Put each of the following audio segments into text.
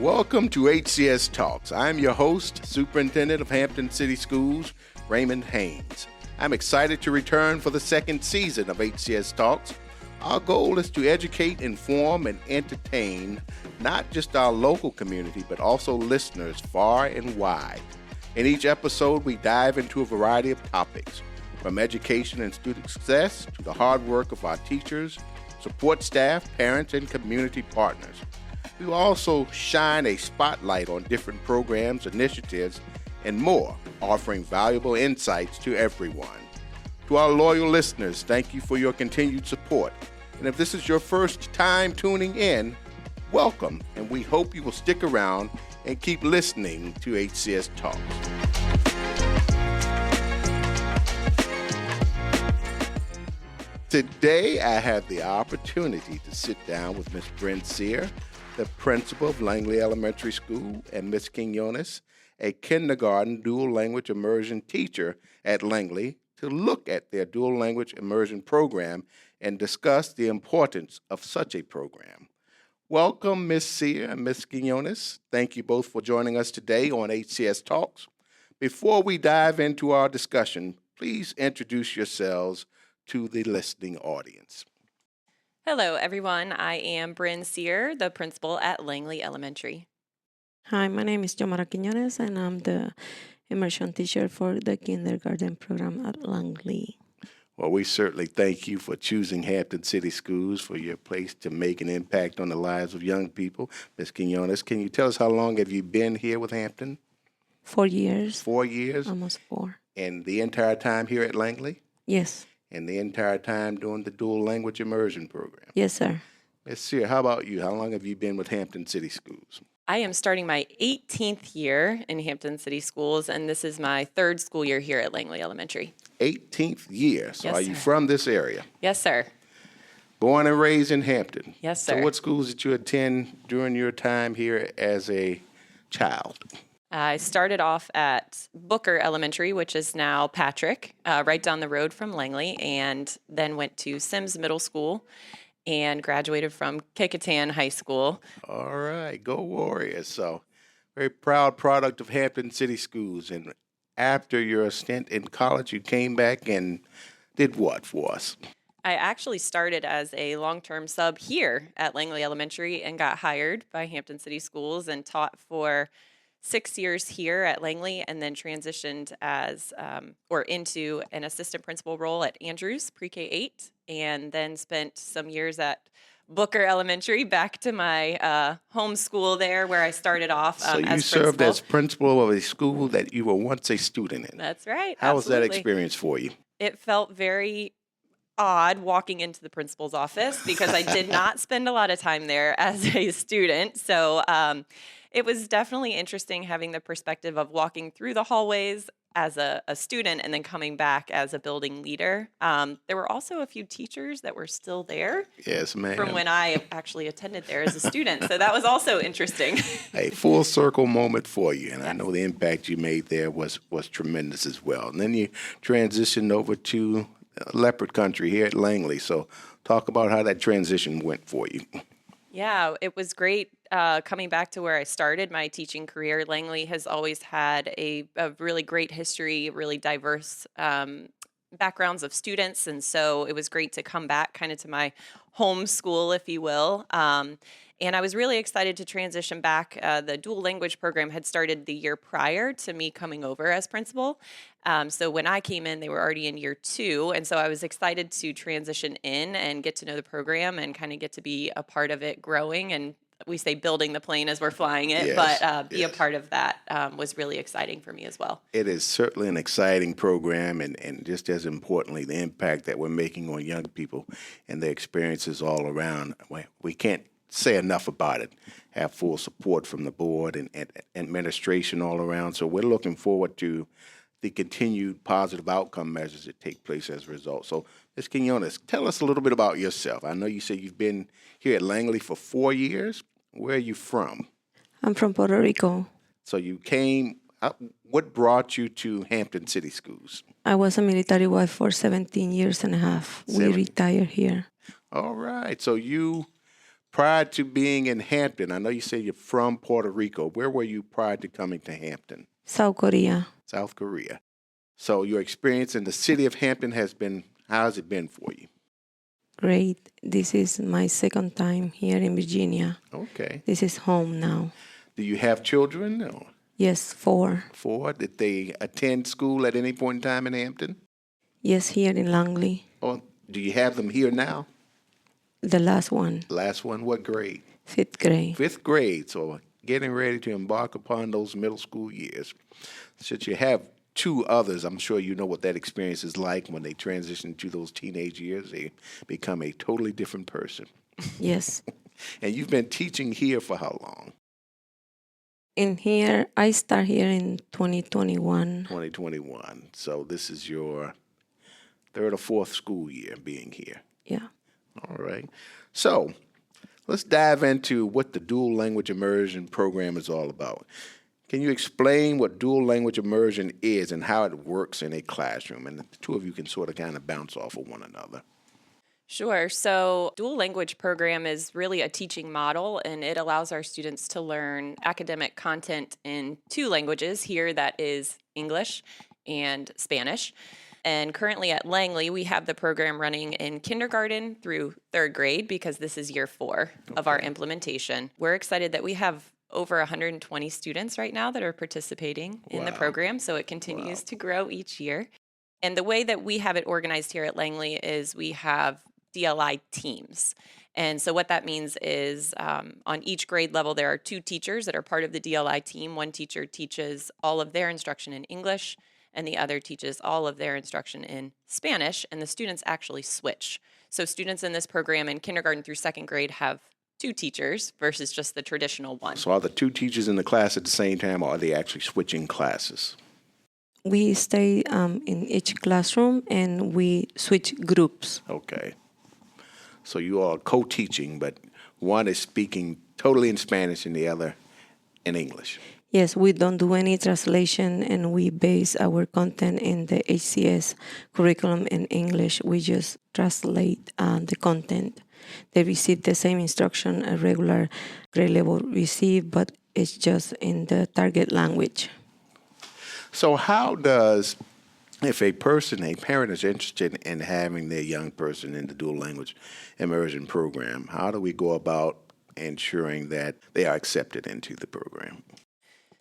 Welcome to HCS Talks. I'm your host, Superintendent of Hampton City Schools, Raymond Haynes. I'm excited to return for the second season of HCS Talks. Our goal is to educate, inform, and entertain not just our local community, but also listeners far and wide. In each episode, we dive into a variety of topics, from education and student success to the hard work of our teachers, support staff, parents, and community partners. We will also shine a spotlight on different programs, initiatives, and more, offering valuable insights to everyone. To our loyal listeners, thank you for your continued support. And if this is your first time tuning in, welcome, and we hope you will stick around and keep listening to HCS Talks. Today, I have the opportunity to sit down with Ms. Brynne Cere, the principal of Langley Elementary School, and Ms. Quinones, a kindergarten dual language immersion teacher at Langley, to look at their dual language immersion program and discuss the importance of such a program. Welcome, Ms. Cere and Ms. Quinones. Thank you both for joining us today on HCS Talks. Before we dive into our discussion, please introduce yourselves to the listening audience. Hello, everyone. I am Brynne Cere, the principal at Langley Elementary. Hi, my name is Jomara Quinones, and I'm the immersion teacher for the kindergarten program at Langley. Well, we certainly thank you for choosing Hampton City Schools for your place to make an impact on the lives of young people. Ms. Quinones, can you tell us how long have you been here with Hampton? 4 years. 4 years? Almost 4. And the entire time here at Langley? Yes. And the entire time doing the dual language immersion program? Yes, sir. Ms. Cere, how about you? How long have you been with Hampton City Schools? I am starting my 18th year in Hampton City Schools, and this is my third school year here at Langley Elementary. 18th year. So Yes, are you sir. from this area? Yes, sir. Born and raised in Hampton? Yes, sir. So what schools did you attend during your time here as a child? I started off at Booker Elementary, which is now Patrick, right down the road from Langley, and then went to Sims Middle School and graduated from Kecoughtan High School. All right, go Warriors. So, very proud product of Hampton City Schools. And after your stint in college, you came back and did what for us? I actually started as a long-term sub here at Langley Elementary and got hired by Hampton City Schools and taught for 6 years here at Langley, and then transitioned as into an assistant principal role at Andrews Pre-K 8, and then spent some years at Booker Elementary, back to my home school there where I started off So you as served principal. as principal of a school that you were once a student in. That's right. How was that absolutely. experience for you? It felt very odd walking into the principal's office because I did not spend a lot of time there as a student. So it was definitely interesting having the perspective of walking through the hallways as a student and then coming back as a building leader. There were also a few teachers that were still there. Yes, ma'am. From when I actually attended there as a student. So that was also interesting. A full circle moment for you, and I Yes. know the impact you made there was tremendous as well. And then you transitioned over to Leopard Country here at Langley. So talk about how that transition went for you. Yeah, it was great coming back to where I started my teaching career. Langley has always had a really great history, really diverse backgrounds of students. And so it was great to come back kind of to my home school, if you will. And I was really excited to transition back. The dual language program had started the year prior to me coming over as principal. So when I came in, they were already in year 2. And so I was excited to transition in and get to know the program and kind of get to be a part of it growing. And we say building the plane as we're flying it, Yes, but be yes. a part of that was really exciting for me as well. It is certainly an exciting program, and just as importantly, the impact that we're making on young people and their experiences all around. We can't say enough about it. Have full support from the board and administration all around. So we're looking forward to the continued positive outcome measures that take place as a result. So, Ms. Quinones, tell us a little bit about yourself. I know you said you've been here at Langley for 4 years. Where are you from? I'm from Puerto Rico. So you came, what brought you to Hampton City Schools? I was a military wife for 17 years and a half. We retired here. All right. So you Prior to being in Hampton, I know you say you're from Puerto Rico. Where were you prior to coming to Hampton? South Korea. South Korea. So your experience in the city of Hampton how has it been for you? Great. This is my second time here in Virginia. Okay. This is home now. Do you have children? No. Yes, 4. 4. Did they attend school at any point in time in Hampton? Yes, here in Langley. Or do you have them here now? The last one, Last one, what grade? 5th grade. 5th grade. So getting ready to embark upon those middle school years. Since you have 2 others, I'm sure you know what that experience is like when they transition to those teenage years. They become a totally different person. Yes. And you've been teaching here for how long? In here, I start here in 2021. 2021. So this is your 3rd or 4th school year being here. Yeah. All right. So let's dive into what the Dual Language Immersion program is all about. Can you explain what Dual Language Immersion is and how it works in a classroom? And the 2 of you can sort of kind of bounce off of one another. Sure. So, dual language program is really a teaching model, and it allows our students to learn academic content in 2 languages. Here, that is English and Spanish. And currently at Langley, we have the program running in kindergarten through 3rd grade because this is year 4 of our implementation. We're excited that we have over 120 students right now that are participating in the program, so it continues to grow each year. And the way that we have it organized here at Langley is we have DLI teams. And so what that means is on each grade level, there are 2 teachers that are part of the DLI team. One teacher teaches all of their instruction in English, and the other teaches all of their instruction in Spanish, and the students actually switch. So students in this program in kindergarten through 2nd grade have 2 teachers versus just the traditional one. So are the 2 teachers in the class at the same time, or are they actually switching classes? We stay in each classroom and we switch groups. Okay. So you all are co-teaching, but one is speaking totally in Spanish and the other in English. Yes, we don't do any translation and we base our content in the HCS curriculum in English. We just translate the content. They receive the same instruction a regular grade level receive, but it's just in the target language. So if a parent is interested in having their young person in the Dual Language Immersion program, how do we go about ensuring that they are accepted into the program?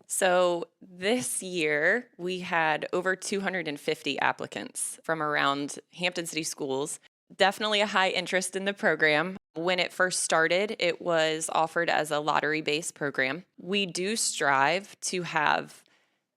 So this year, we had over 250 applicants from around Hampton City Schools. Definitely a high interest in the program. When it first started, it was offered as a lottery-based program. We do strive to have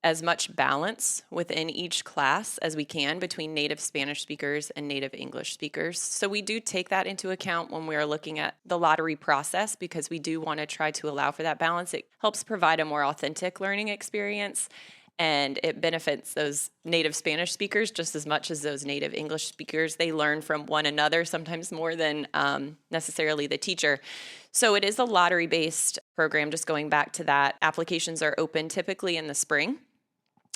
as much balance within each class as we can between native Spanish speakers and native English speakers. So we do take that into account when we are looking at the lottery process because we do want to try to allow for that balance. It helps provide a more authentic learning experience, and it benefits those native Spanish speakers just as much as those native English speakers. They learn from one another, sometimes more than necessarily the teacher. So it is a lottery-based program, just going back to that. Applications are open typically in the spring,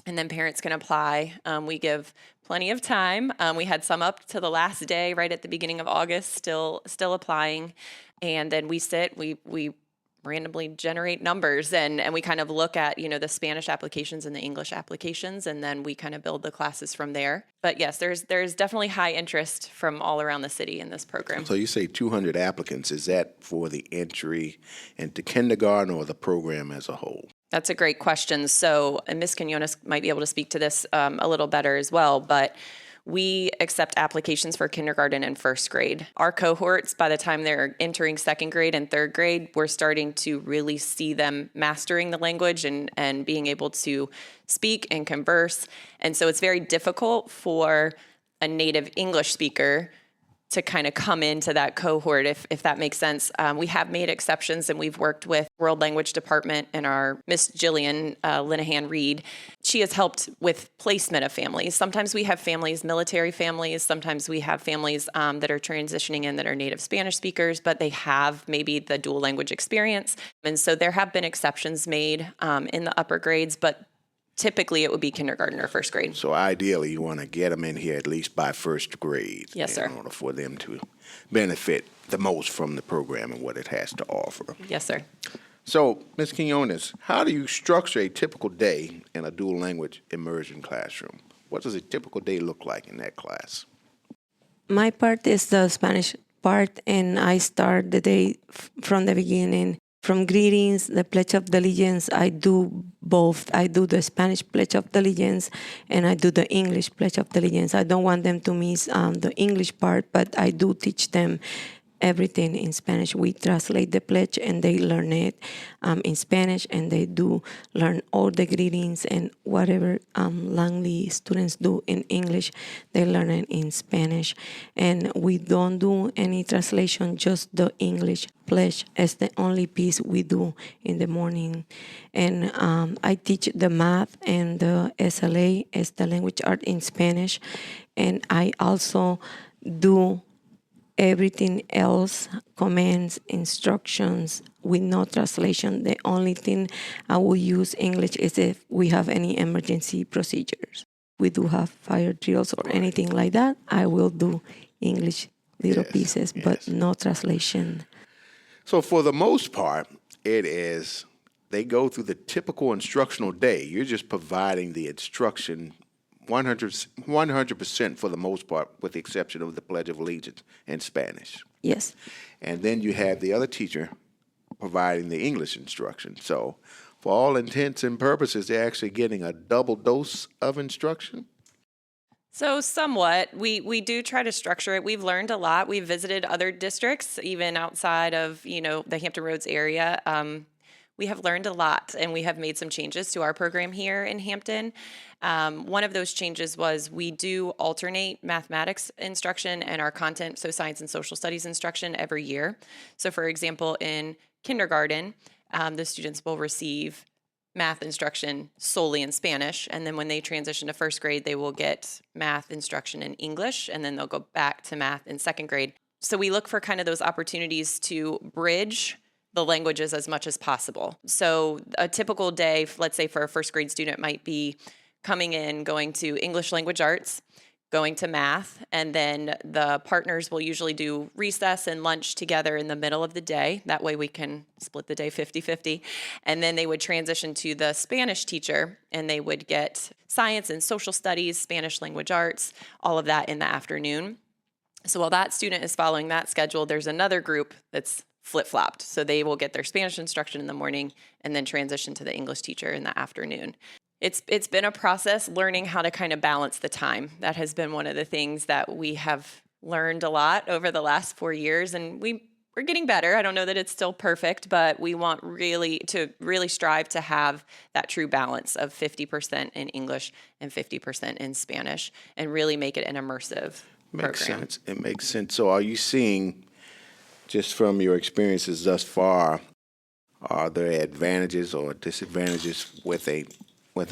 and then parents can apply. We give plenty of time. We had some up to the last day, right at the beginning of August, still applying. And then we randomly generate numbers and we kind of look at, the Spanish applications and the English applications, and then we kind of build the classes from there. But yes, there's definitely high interest from all around the city in this program. So you say 200 applicants. Is that for the entry into kindergarten or the program as a whole? That's a great question. So, and Ms. Quinones might be able to speak to this a little better as well, but we accept applications for kindergarten and 1st grade. Our cohorts, by the time they're entering 2nd grade and 3rd grade, we're starting to really see them mastering the language and being able to speak and converse. And so it's very difficult for a native English speaker to kind of come into that cohort, if that makes sense. We have made exceptions, and we've worked with World Language Department and our Miss Jillian Linehan Reed. She has helped with placement of families. Sometimes we have families, military families. Sometimes we have families that are transitioning in that are native Spanish speakers, but they have maybe the dual language experience. And so there have been exceptions made in the upper grades, but typically it would be kindergarten or first grade. So ideally, you want to get them in here at least by first grade. Yes, sir. In order for them to benefit the most from the program and what it has to offer. Yes, sir. So, Ms. Quinones, how do you structure a typical day in a dual language immersion classroom? What does a typical day look like in that class? My part is the Spanish part, and I start the day from the beginning. From greetings, the Pledge of Allegiance, I do both. I do the Spanish Pledge of Allegiance, and I do the English Pledge of Allegiance. I don't want them to miss the English part, but I do teach them everything in Spanish. We translate the pledge, and they learn it in Spanish, and they do learn all the greetings and whatever Langley students do in English, they learn it in Spanish. And we don't do any translation, just the English pledge is the only piece we do in the morning. And I teach the math and the SLA, is the language art in Spanish, and I also do everything else, commands, instructions, with no translation. The only thing I will use English is if we have any emergency procedures. We do have fire drills or anything like that, I will do English little pieces, but no translation. So for the most part, they go through the typical instructional day. You're just providing the instruction 100% for the most part, with the exception of the Pledge of Allegiance in Spanish. Yes. And then you have the other teacher providing the English instruction. So for all intents and purposes, they're actually getting a double dose of instruction? So somewhat, we do try to structure it. We've learned a lot. We've visited other districts, even outside of, the Hampton Roads area. We have learned a lot, and we have made some changes to our program here in Hampton. One of those changes was we do alternate mathematics instruction and our content, so science and social studies instruction every year. So for example, in kindergarten, the students will receive math instruction solely in Spanish, and then when they transition to first grade, they will get math instruction in English, and then they'll go back to math in second grade. So we look for kind of those opportunities to bridge the languages as much as possible. So a typical day, let's say for a first grade student, might be coming in, going to English language arts, going to math, and then the partners will usually do recess and lunch together in the middle of the day. That way we can split the day 50-50. And then they would transition to the Spanish teacher, and they would get science and social studies, Spanish language arts, all of that in the afternoon. So while that student is following that schedule, there's another group that's flip-flopped. So they will get their Spanish instruction in the morning and then transition to the English teacher in the afternoon. It's been a process learning how to kind of balance the time. That has been one of the things that we have learned a lot over the last 4 years, and we're getting better. I don't know that it's still perfect, but we want really strive to have that true balance of 50% in English and 50% in Spanish, and really make it an immersive program. Makes sense. It makes sense. So are you seeing, just from your experiences thus far, are there advantages or disadvantages with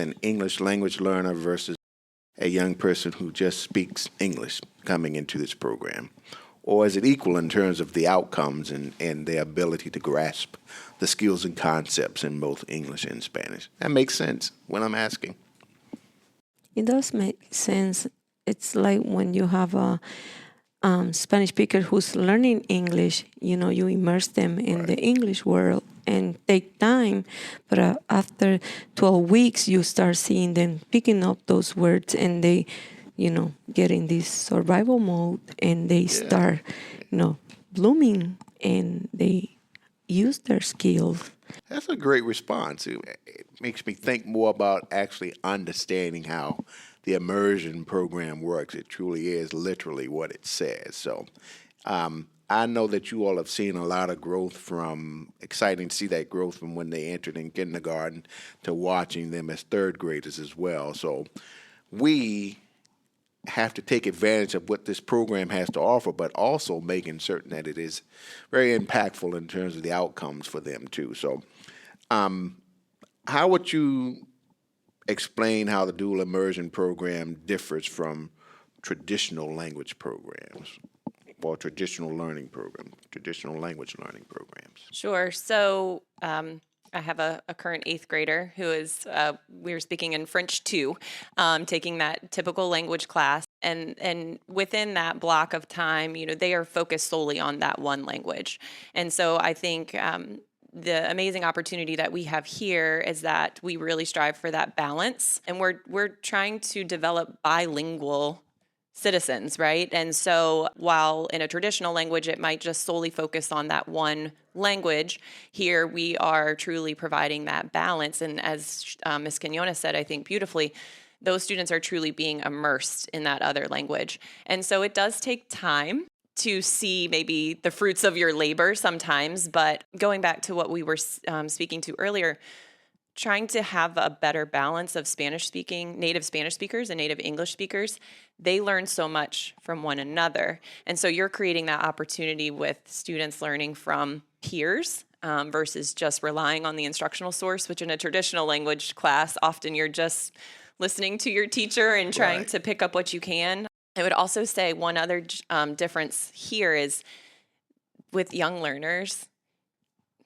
an English language learner versus a young person who just speaks English coming into this program? Or is it equal in terms of the outcomes and their ability to grasp the skills and concepts in both English and Spanish? That makes sense when I'm asking. It does make sense. It's like when you have a Spanish speaker who's learning English, you immerse them in the English world and take time. But after 12 weeks, you start seeing them picking up those words, and they, get in this survival mode, and they start, blooming, and they use their skills. That's a great response. It makes me think more about actually understanding how the immersion program works. It truly is literally what it says. So I know that you all have seen a lot of growth exciting to see that growth from when they entered in kindergarten to watching them as third graders as well. So we have to take advantage of what this program has to offer, but also making certain that it is very impactful in terms of the outcomes for them too. So how would you explain how the dual immersion program differs from traditional language programs or traditional language learning programs? Sure. So I have a current 8th grader who is, we were speaking in French 2, taking that typical language class. And within that block of time, they are focused solely on that one language. And so I think the amazing opportunity that we have here is that we really strive for that balance. And we're trying to develop bilingual citizens, right? And so while in a traditional language, it might just solely focus on that one language, here we are truly providing that balance. And as Ms. Quinones said, I think beautifully, those students are truly being immersed in that other language. And so it does take time to see maybe the fruits of your labor sometimes, but going back to what we were speaking to earlier, trying to have a better balance of native Spanish speakers and native English speakers, they learn so much from one another. And so you're creating that opportunity with students learning from peers versus just relying on the instructional source, which in a traditional language class, often you're just listening to your teacher and trying to pick up what you can. I would also say one other difference here is with young learners,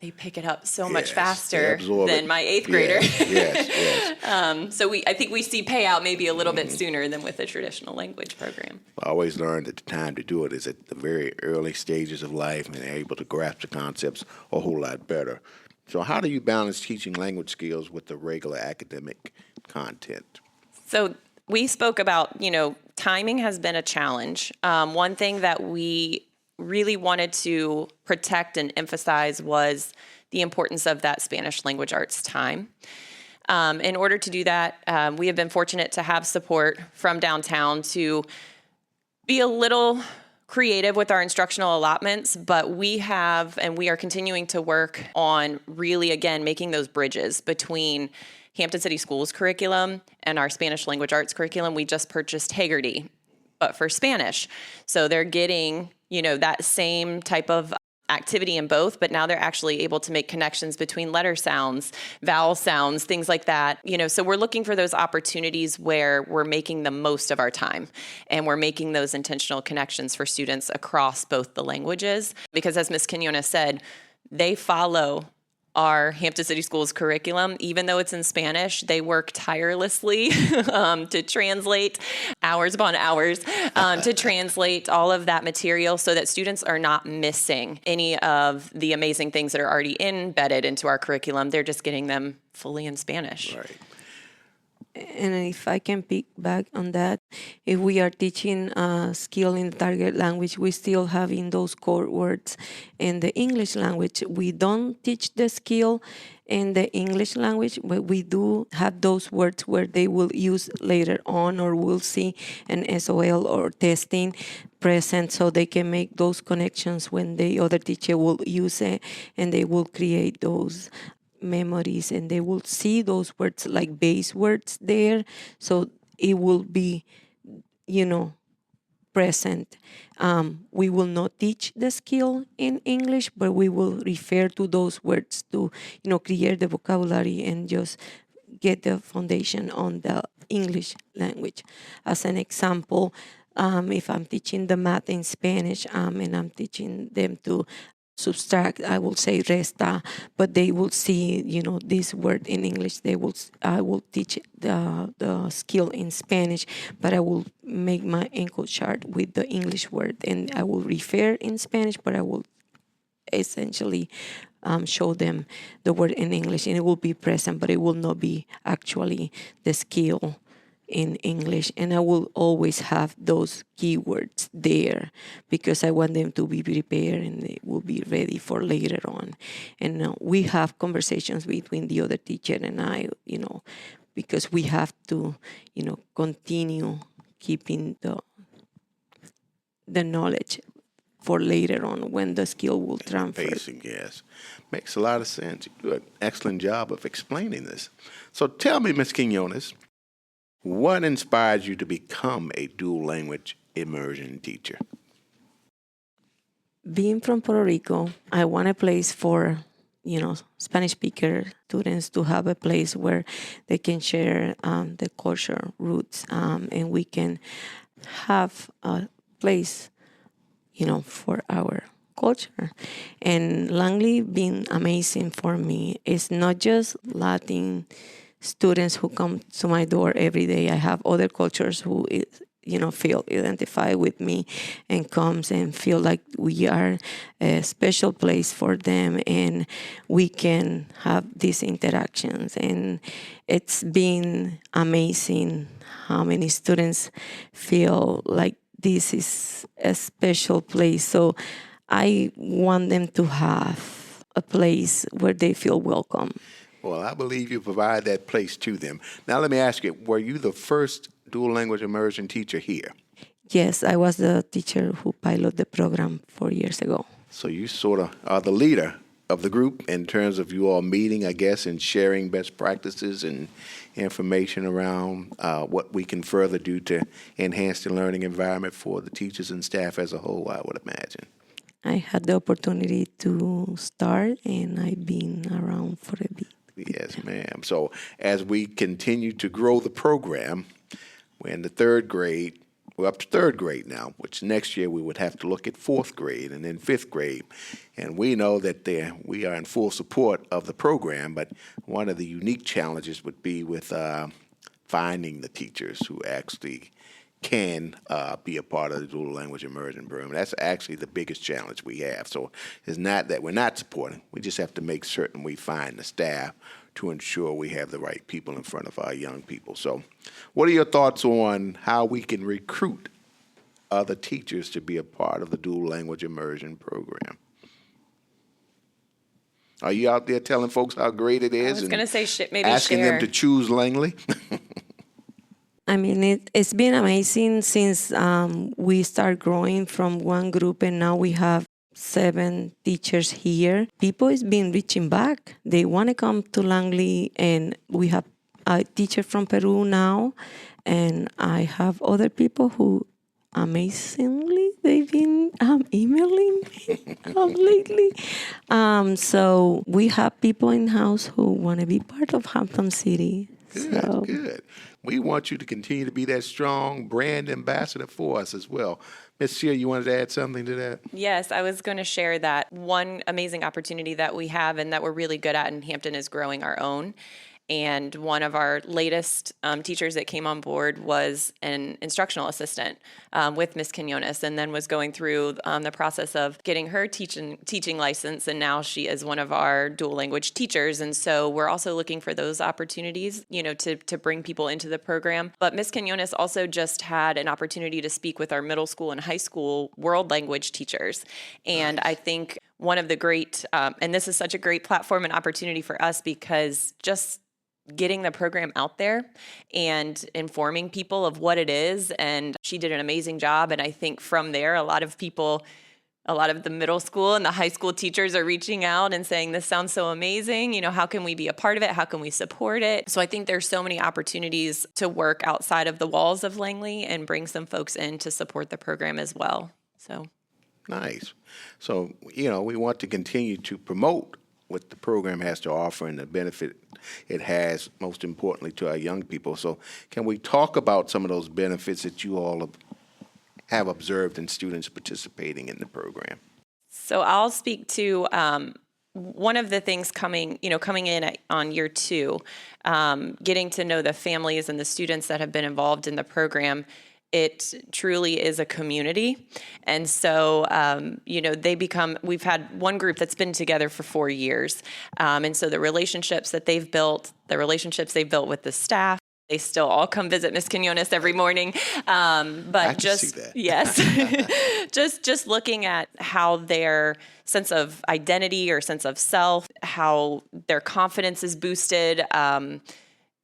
they pick it up so much faster than my 8th grader. Yes. So I think we see payout maybe a little bit sooner than with a traditional language program. I always learned that the time to do it is at the very early stages of life, and they're able to grasp the concepts a whole lot better. So how do you balance teaching language skills with the regular academic content? So we spoke about, timing has been a challenge. One thing that we really wanted to protect and emphasize was the importance of that Spanish language arts time. In order to do that, we have been fortunate to have support from downtown to be a little creative with our instructional allotments, but we are continuing to work on really, again, making those bridges between Hampton City Schools curriculum and our Spanish language arts curriculum. We just purchased Haggerty, but for Spanish. So they're getting, that same type of activity in both, but now they're actually able to make connections between letter sounds, vowel sounds, things like that. So we're looking for those opportunities where we're making the most of our time and we're making those intentional connections for students across both the languages. Because as Ms. Quinones said, they follow our Hampton City Schools curriculum. Even though it's in Spanish, they work tirelessly to translate, hours upon hours, to translate all of that material so that students are not missing any of the amazing things that are already embedded into our curriculum. They're just getting them fully in Spanish. Right. And if I can pick back on that, if we are teaching a skill in the target language, we still having those core words. In the English language, we don't teach the skill in the English language, but we do have those words where they will use later on, or we'll see an SOL or testing present, so they can make those connections when the other teacher will use it, and they will create those memories, and they will see those words like base words there, so it will be present. We will not teach the skill in English, but we will refer to those words to create the vocabulary and just get the foundation on the English language. As an example, if I'm teaching the math in Spanish and I'm teaching them to subtract, I will say resta, but they will see, this word in English. I will teach the skill in Spanish, but I will make my encode chart with the English word, and I will refer in Spanish, but I will essentially show them the word in English, and it will be present, but it will not be actually the skill in English. And I will always have those keywords there because I want them to be prepared and they will be ready for later on. And we have conversations between the other teacher and I, because we have to, continue keeping the knowledge for later on when the skill will transfer. Basic, yes. Makes a lot of sense. You do an excellent job of explaining this. So tell me, Ms. Quinones, what inspired you to become a dual language immersion teacher? Being from Puerto Rico, I want a place for, Spanish speaker students to have a place where they can share the culture roots, and we can have a place, for our culture. And Langley been amazing for me. It's not just Latin students who come to my door every day. I have other cultures who feel identified with me and comes and feel like we are a special place for them and we can have these interactions. And it's been amazing how many students feel like this is a special place. So I want them to have a place where they feel welcome. Well, I believe you provide that place to them. Now, let me ask you, were you the first dual language immersion teacher here? Yes, I was the teacher who piloted the program 4 years ago. So you sort of are the leader of the group in terms of you all meeting, I guess, and sharing best practices and information around what we can further do to enhance the learning environment for the teachers and staff as a whole, I would imagine. I had the opportunity to start, and I've been around for a bit. Yes, ma'am. So as we continue to grow the program, we're in the third grade. We're up to third grade now, which next year we would have to look at fourth grade and then fifth grade. And we know that we are in full support of the program, but one of the unique challenges would be with finding the teachers who actually can be a part of the dual language immersion program. That's actually the biggest challenge we have. So it's not that we're not supporting. We just have to make certain we find the staff to ensure we have the right people in front of our young people. So what are your thoughts on how we can recruit other teachers to be a part of the dual language immersion program? Are you out there telling folks how great it is? I was going to say maybe asking share. them to choose Langley? I mean, it's been amazing since we start growing from one group, and now we have 7 teachers here. People is been reaching back. They want to come to Langley, and we have a teacher from Peru now, and I have other people who, amazingly, they've been emailing me lately. So we have people in-house who want to be part of Hampton City. Good, good. We want you to continue to be that strong brand ambassador for us as well. Ms. Cere, you wanted to add something to that? Yes, I was going to share that one amazing opportunity that we have and that we're really good at in Hampton is growing our own. And one of our latest teachers that came on board was an instructional assistant with Ms. Quinones, and then was going through the process of getting her teaching license, and now she is one of our dual language teachers. And so we're also looking for those opportunities, to bring people into the program. But Ms. Quinones also just had an opportunity to speak with our middle school and high school world language teachers. And nice. I think one of the great, and this is such a great platform and opportunity for us, because just getting the program out there and informing people of what it is. And she did an amazing job. And I think from there, a lot of the middle school and the high school teachers are reaching out and saying, this sounds so amazing. How can we be a part of it? How can we support it? So I think there's so many opportunities to work outside of the walls of Langley and bring some folks in to support the program as well. So nice. So, we want to continue to promote what the program has to offer and the benefit it has, most importantly, to our young people. So can we talk about some of those benefits that you all have observed in students participating in the program? So I'll speak to one of the things coming in on year 2, getting to know the families and the students that have been involved in the program. It truly is a community. And so, we've had one group that's been together for 4 years. And so the relationships they've built with the staff, they still all come visit Ms. Quinones every morning. But I can see that. Yes, just looking at how their sense of identity or sense of self, how their confidence is boosted,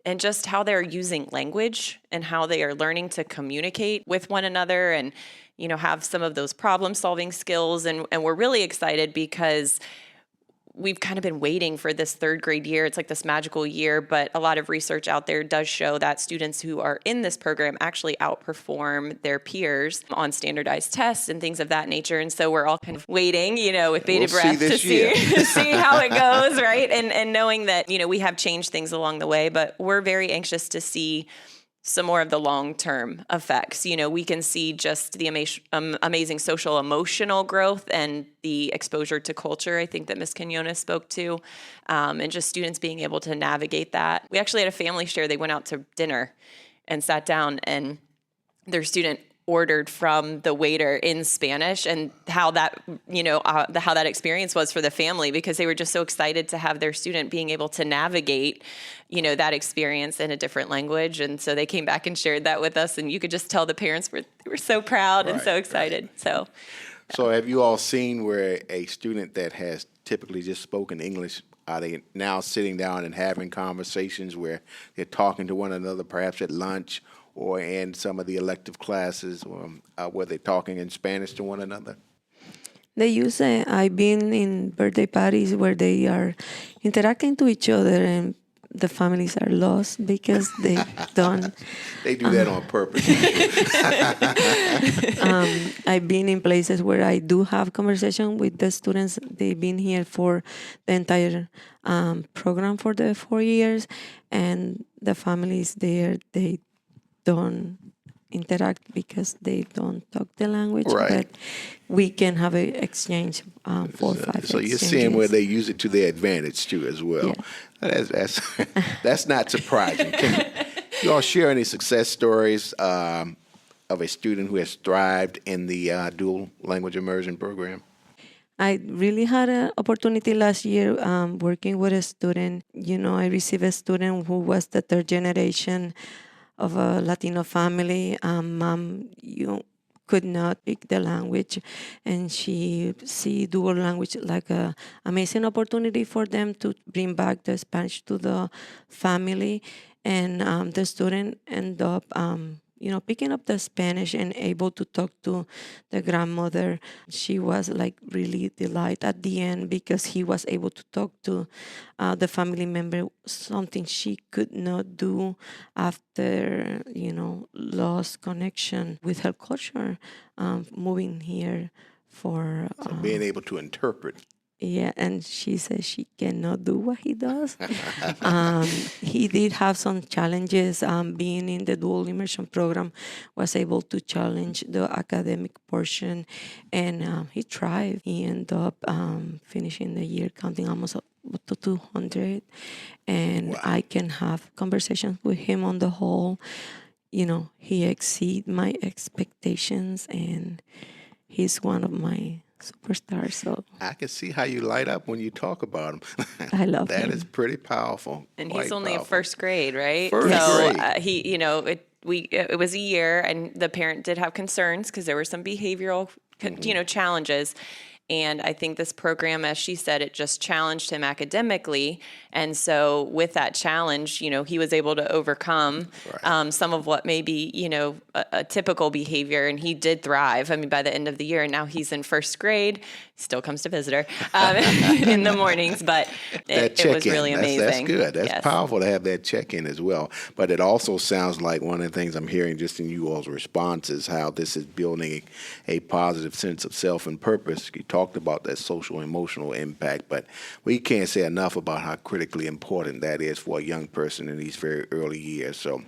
and just how they're using language and how they are learning to communicate with one another and, have some of those problem-solving skills. And we're really excited because we've kind of been waiting for this third grade year. It's like this magical year, but a lot of research out there does show that students who are in this program actually outperform their peers on standardized tests and things of that nature. And so we're all kind of waiting, with bated breath to see how it goes, right? And knowing that, we have changed things along the way, but we're very anxious to see some more of the long-term effects. We can see just the amazing social emotional growth and the exposure to culture, I think that Ms. Quinones spoke to, and just students being able to navigate that. We actually had a family share. They went out to dinner and sat down, and their student ordered from the waiter in Spanish, and how that, how that experience was for the family, because they were just so excited to have their student being able to navigate, that experience in a different language. And so they came back and shared that with us, and you could just tell the parents were so proud and so excited. Right. So have you all seen where a student that has typically just spoken English, are they now sitting down and having conversations where they're talking to one another, perhaps at lunch or in some of the elective classes, or where they're talking in Spanish to one another? They use it. I've been in birthday parties where they are interacting to each other, and the families are lost because they don't. They do that on purpose. I've been in places where I do have conversation with the students. They've been here for the entire program for the 4 years, and the families there, they don't interact because they don't talk the language. Right. But we can have an exchange, 4 or 5 So you're seeing where they use it to their advantage too, as well. Yeah. That's not surprising. Can you all share any success stories of a student who has thrived in the Dual Language Immersion program? I really had an opportunity last year working with a student. I received a student who was the third generation of a Latino family. Mom, could not speak the language, and she see dual language like a amazing opportunity for them to bring back the Spanish to the family. And the student ended up picking up the Spanish and able to talk to the grandmother. She was like really delighted at the end because he was able to talk to the family member, something she could not do after, lost connection with her culture, moving here for... So being able to interpret. Yeah, and she says she cannot do what he does. He did have some challenges. Being in the dual immersion program, was able to challenge the academic portion, and he thrived. He ended up finishing the year counting almost up to 200, and wow. I can have conversations with him on the whole. He exceeds my expectations, and he's one of my superstar. So I can see how you light up when you talk about him. I love that. him. That is pretty powerful. And he's only in first grade, right? First grade. It was a year, and the parent did have concerns because there were some behavioral, challenges. And I think this program, as she said, it just challenged him academically. And so with that challenge, he was able to overcome some of what may be, a typical behavior. And he did thrive. I mean, by the end of the year, and now he's in first grade. Still comes to visit her in the mornings, but it was really amazing. That's good. That's powerful to have that check-in as well. But it also sounds like one of the things I'm hearing just in you all's responses, how this is building a positive sense of self and purpose. You talked about that social emotional impact, but we can't say enough about how critically important that is for a young person in these very early years. So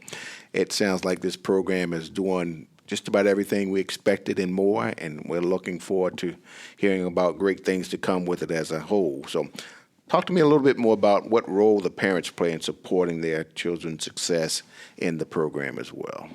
it sounds like this program is doing just about everything we expected and more, and we're looking forward to hearing about great things to come with it as a whole. So talk to me a little bit more about what role the parents play in supporting their children's success in the program as well.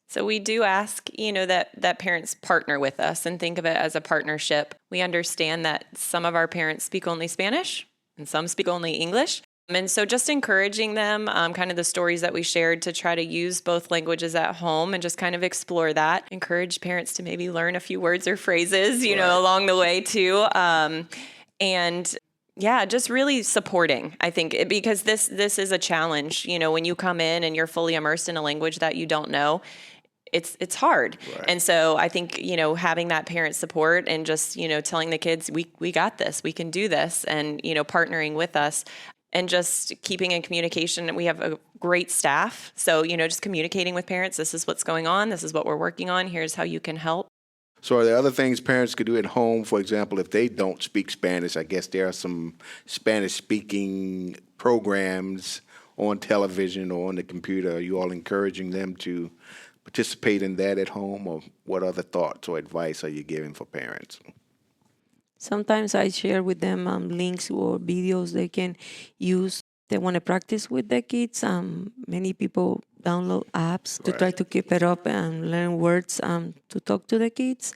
So we do ask, that parents partner with us and think of it as a partnership. We understand that some of our parents speak only Spanish and some speak only English. And so just encouraging them, kind of the stories that we shared, to try to use both languages at home and just kind of explore that. Encourage parents to maybe learn a few words or phrases, along the way too. Just really supporting, I think, because this is a challenge. When you come in and you're fully immersed in a language that you don't know, it's hard. Right. And so I think, having that parent support and just, telling the kids, we got this, we can do this, and, partnering with us. And just keeping in communication. We have a great staff. So, just communicating with parents. This is what's going on. This is what we're working on. Here's how you can help. So are there other things parents could do at home? For example, if they don't speak Spanish, I guess there are some Spanish-speaking programs on television or on the computer? Are you all encouraging them to participate in that at home, or what other thoughts or advice are you giving for parents? Sometimes I share with them links or videos they can use. They want to practice with the kids. Many people download apps to try to keep it up and learn words to talk to the kids.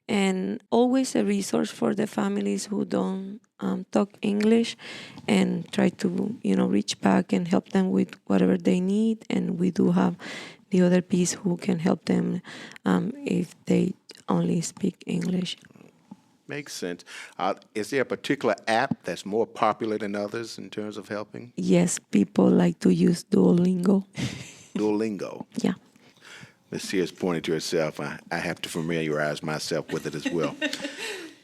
And always a resource for the families who don't talk English, and try to, reach back and help them with whatever they need. And we do have the other piece who can help them if they only speak English. Makes sense. Is there a particular app that's more popular than others in terms of helping? Yes, people like to use Duolingo. Duolingo? Yeah. Ms. Cere is pointing to herself. I have to familiarize myself with it as well.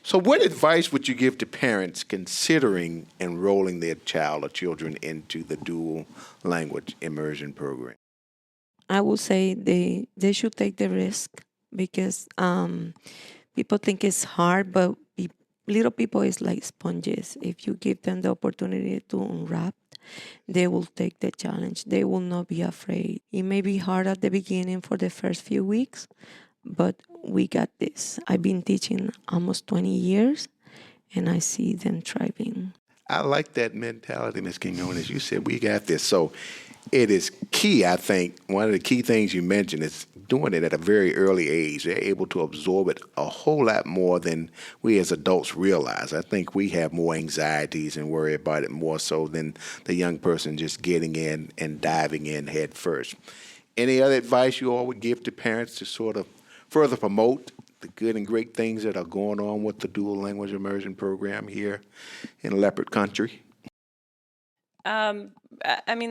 So what advice would you give to parents considering enrolling their child or children into the Dual Language Immersion program? I would say they should take the risk, because people think it's hard, but little people is like sponges. If you give them the opportunity to unwrap, they will take the challenge. They will not be afraid. It may be hard at the beginning for the first few weeks, but we got this. I've been teaching almost 20 years, and I see them thriving. I like that mentality, Ms. Quinones. You said we got this. So it is key, I think. One of the key things you mentioned is doing it at a very early age. They're able to absorb it a whole lot more than we as adults realize. I think we have more anxieties and worry about it more so than the young person just getting in and diving in head first. Any other advice you all would give to parents to sort of further promote the good and great things that are going on with the Dual Language Immersion program here in Leopard Country? The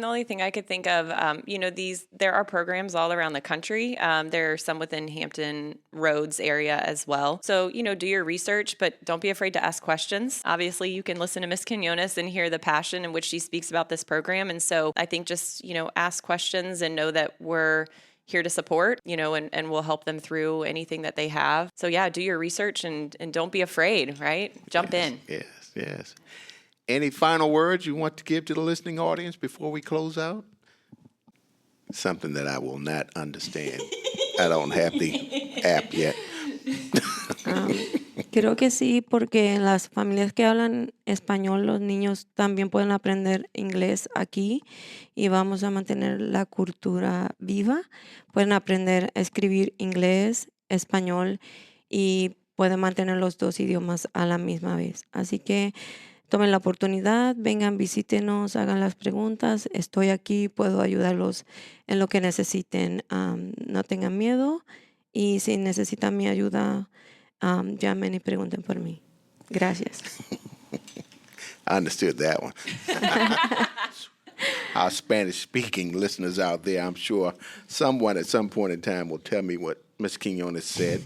only thing I could think of, there are programs all around the country. There are some within Hampton Roads area as well. So, do your research, but don't be afraid to ask questions. Obviously, you can listen to Ms. Quinones and hear the passion in which she speaks about this program. And so I think just, ask questions and know that we're here to support, and we'll help them through anything that they have. So yeah, do your research and don't be afraid, right? Jump in. Yes. Any final words you want to give to the listening audience before we close out? Something that I will not understand. I don't have the app yet. Creo que sí, porque en las familias que hablan español, los niños también pueden aprender inglés aquí, y vamos a mantener la cultura viva. Pueden aprender a escribir inglés, español, y pueden mantener los dos idiomas a la misma vez. Así que tomen la oportunidad, vengan, visítenos, hagan las preguntas. Estoy aquí, puedo ayudarlos en lo que necesiten. No tengan miedo, y si necesitan mi ayuda, llamen y pregunten por mí. Gracias. I understood that one. Our Spanish-speaking listeners out there, I'm sure someone at some point in time will tell me what Ms. Quinones said.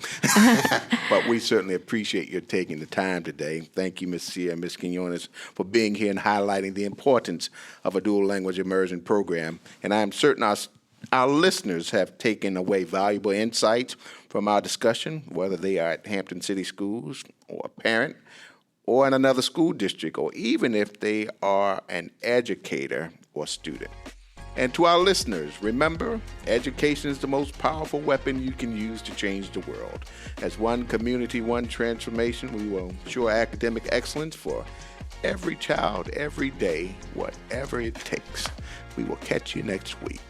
But we certainly appreciate your taking the time today. Thank you, Ms. Cere and Ms. Quinones, for being here and highlighting the importance of a dual language immersion program. And I'm certain our listeners have taken away valuable insights from our discussion, whether they are at Hampton City Schools or a parent or in another school district, or even if they are an educator or student. And to our listeners, remember, education is the most powerful weapon you can use to change the world. As one community, one transformation, we will ensure academic excellence for every child, every day, whatever it takes. We will catch you next week.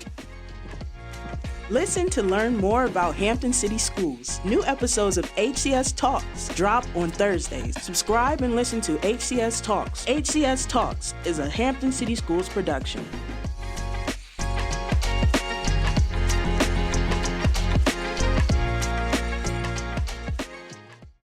Listen to learn more about Hampton City Schools. New episodes of HCS Talks drop on Thursdays. Subscribe and listen to HCS Talks. HCS Talks is a Hampton City Schools production.